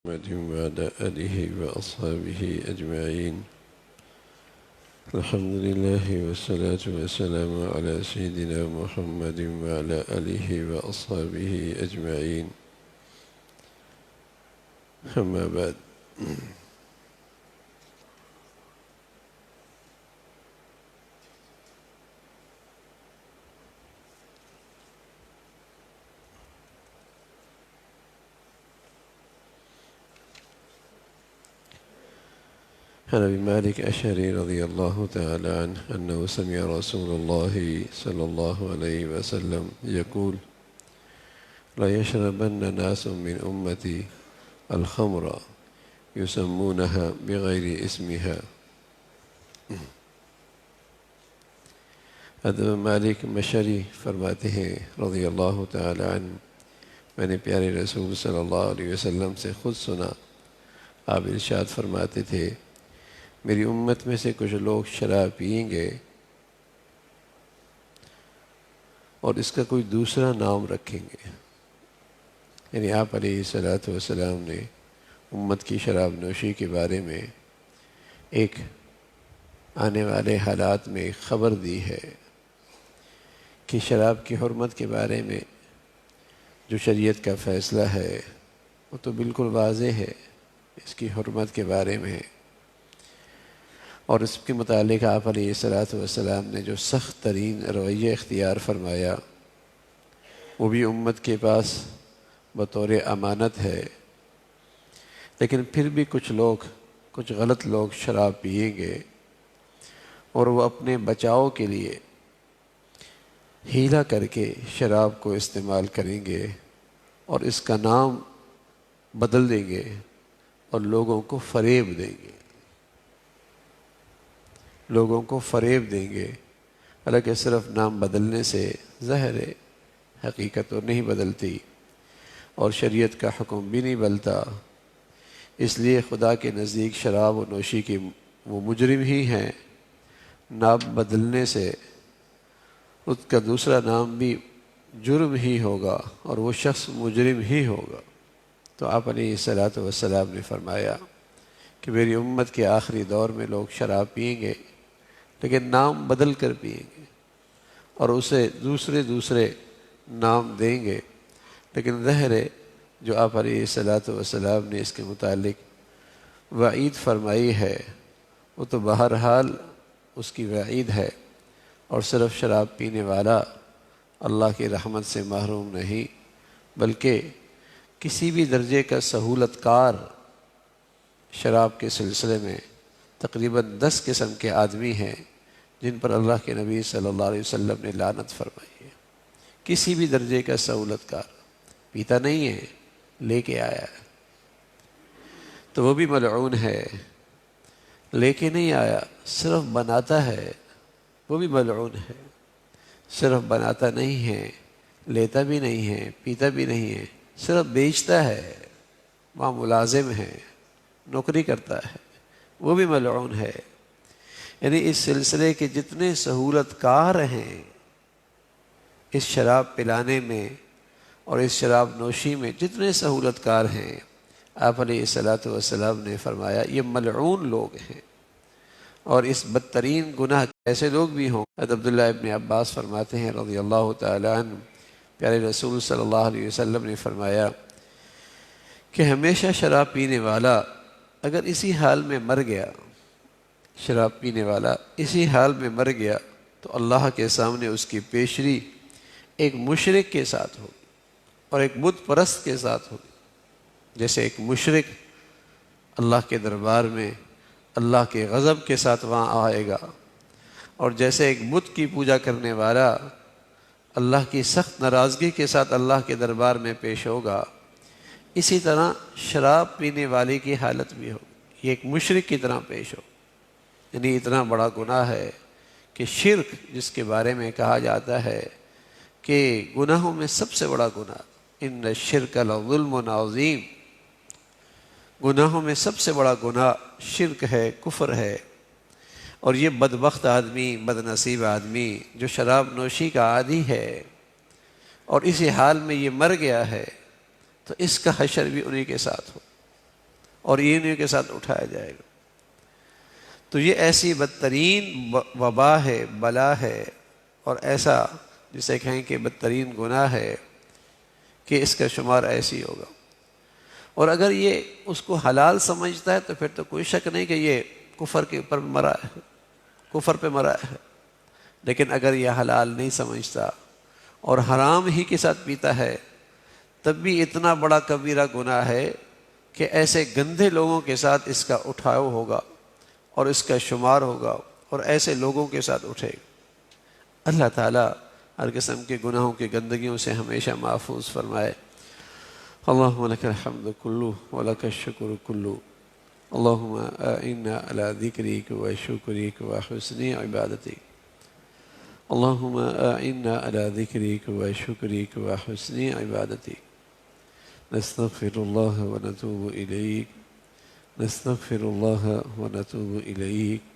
محمد وعلى آله وأصحابه أجمعين. الحمد لله والصلاة والسلام على سيدنا محمد وعلى آله وأصحابه أجمعين. أما بعد، عن أبي مالك الأشعري رضي الله تعالى عنه أنه سمع رسول الله صلى الله عليه وسلم يقول: لا يشربن ناس من أمتي الخمر يسمونها بغير اسمها. حضرت مالک مشری فرماتے ہیں رضی اللہ تعالی عنہ، میں نے پیارے رسول صلی اللہ علیہ وسلم سے خود سنا، آپ ارشاد فرماتے تھے میری امت میں سے کچھ لوگ شراب پئیں گے اور اس کا کوئی دوسرا نام رکھیں گے. یعنی آپ علیہ الصلوۃ والسلام نے امت کی شراب نوشی کے بارے میں ایک آنے والے حالات میں خبر دی ہے کہ شراب کی حرمت کے بارے میں جو شریعت کا فیصلہ ہے وہ تو بالکل واضح ہے اس کی حرمت کے بارے میں، اور اس کے متعلق آپ علیہ الصلوۃ والسلام نے جو سخت ترین رویہ اختیار فرمایا وہ بھی امت کے پاس بطور امانت ہے. لیکن پھر بھی کچھ غلط لوگ شراب پئیں گے اور وہ اپنے بچاؤ کے لیے ہیلا کر کے شراب کو استعمال کریں گے اور اس کا نام بدل دیں گے اور لوگوں کو فریب دیں گے. حالانکہ صرف نام بدلنے سے ظاہر ہے حقیقت تو نہیں بدلتی اور شریعت کا حکم بھی نہیں بدلتا. اس لیے خدا کے نزدیک شراب و نوشی کے وہ مجرم ہی ہیں. نام بدلنے سے اس کا دوسرا نام بھی جرم ہی ہوگا اور وہ شخص مجرم ہی ہوگا. تو آپ علیہ الصلوۃ والسلام نے فرمایا کہ میری امت کے آخری دور میں لوگ شراب پئیں گے لیکن نام بدل کر پئیں گے اور اسے دوسرے نام دیں گے. لیکن ظاہر ہے جو آپ علیہ الصلوۃ والسلام نے اس کے متعلق وعید فرمائی ہے وہ تو بہرحال اس کی وعید ہے، اور صرف شراب پینے والا اللہ کی رحمت سے محروم نہیں بلکہ کسی بھی درجے کا سہولت کار شراب کے سلسلے میں تقریباً 10 قسم کے آدمی ہیں جن پر اللہ کے نبی صلی اللہ علیہ وسلم نے لعنت فرمائی ہے. کسی بھی درجے کا سہولت کار، پیتا نہیں ہے لے کے آیا ہے تو وہ بھی ملعون ہے، لے کے نہیں آیا صرف بناتا ہے وہ بھی ملعون ہے. صرف بناتا نہیں ہے، لیتا بھی نہیں ہے، پیتا بھی نہیں ہے، صرف بیچتا ہے، وہاں ملازم ہے، نوکری کرتا ہے، وہ بھی ملعون ہے. یعنی اس سلسلے کے جتنے سہولت کار ہیں اس شراب پلانے میں اور اس شراب نوشی میں جتنے سہولت کار ہیں، آپ علیہ الصلوۃ والسلام نے فرمایا یہ ملعون لوگ ہیں. اور اس بدترین گناہ ایسے لوگ بھی ہوں. حضرت عبداللہ ابن عباس فرماتے ہیں رضی اللہ تعالی عنہ، پیارے رسول صلی اللہ علیہ وسلم نے فرمایا کہ ہمیشہ شراب پینے والا اگر اسی حال میں مر گیا، شراب پینے والا اسی حال میں مر گیا تو اللہ کے سامنے اس کی پیشری ایک مشرک کے ساتھ ہوگی اور ایک بت پرست کے ساتھ ہوگی. جیسے ایک مشرک اللہ کے دربار میں اللہ کے غضب کے ساتھ وہاں آئے گا، اور جیسے ایک بت کی پوجا کرنے والا اللہ کی سخت ناراضگی کے ساتھ اللہ کے دربار میں پیش ہوگا، اسی طرح شراب پینے والے کی حالت بھی ہوگی، یہ ایک مشرک کی طرح پیش ہو. یعنی اتنا بڑا گناہ ہے کہ شرک، جس کے بارے میں کہا جاتا ہے کہ گناہوں میں سب سے بڑا گناہ، ان الشرک لظلم عظیم، گناہوں میں سب سے بڑا گناہ شرک ہے، کفر ہے. اور یہ بدبخت آدمی، بد نصیب آدمی جو شراب نوشی کا عادی ہے اور اسی حال میں یہ مر گیا ہے تو اس کا حشر بھی انہی کے ساتھ ہو. اور انہی کے ساتھ اٹھایا جائے گا۔ تو یہ ایسی بدترین وبا ہے، بلا ہے، اور ایسا جسے کہیں کہ بدترین گناہ ہے کہ اس کا شمار ایسی ہوگا۔ اور اگر یہ اس کو حلال سمجھتا ہے تو پھر تو کوئی شک نہیں کہ یہ کفر کے اوپر مرا ہے، کفر پہ مرا ہے۔ لیکن اگر یہ حلال نہیں سمجھتا اور حرام ہی کے ساتھ پیتا ہے تب بھی اتنا بڑا کبیرہ گناہ ہے کہ ایسے گندے لوگوں کے ساتھ اس کا اٹھاؤ ہوگا اور اس کا شمار ہوگا، اور ایسے لوگوں کے ساتھ اٹھے گا۔ اللہ تعالیٰ ہر قسم کے گناہوں کی گندگیوں سے ہمیشہ محفوظ فرمائے۔ اللہم لک الحمد کلو ولک الشکر کلو، اللہم اعنا علی ذکرک و شکرک و حسن عبادتک، اللہم اعنا علی ذکرک و شکرک و حسن عبادتک، نستغفر اللہ و نتوب الیک، نستغفر اللہ و نتوب الیک،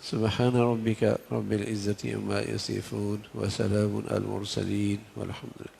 سبحان ربک رب العزة عما یصفون وسلام علی المرسلین والحمد للہ۔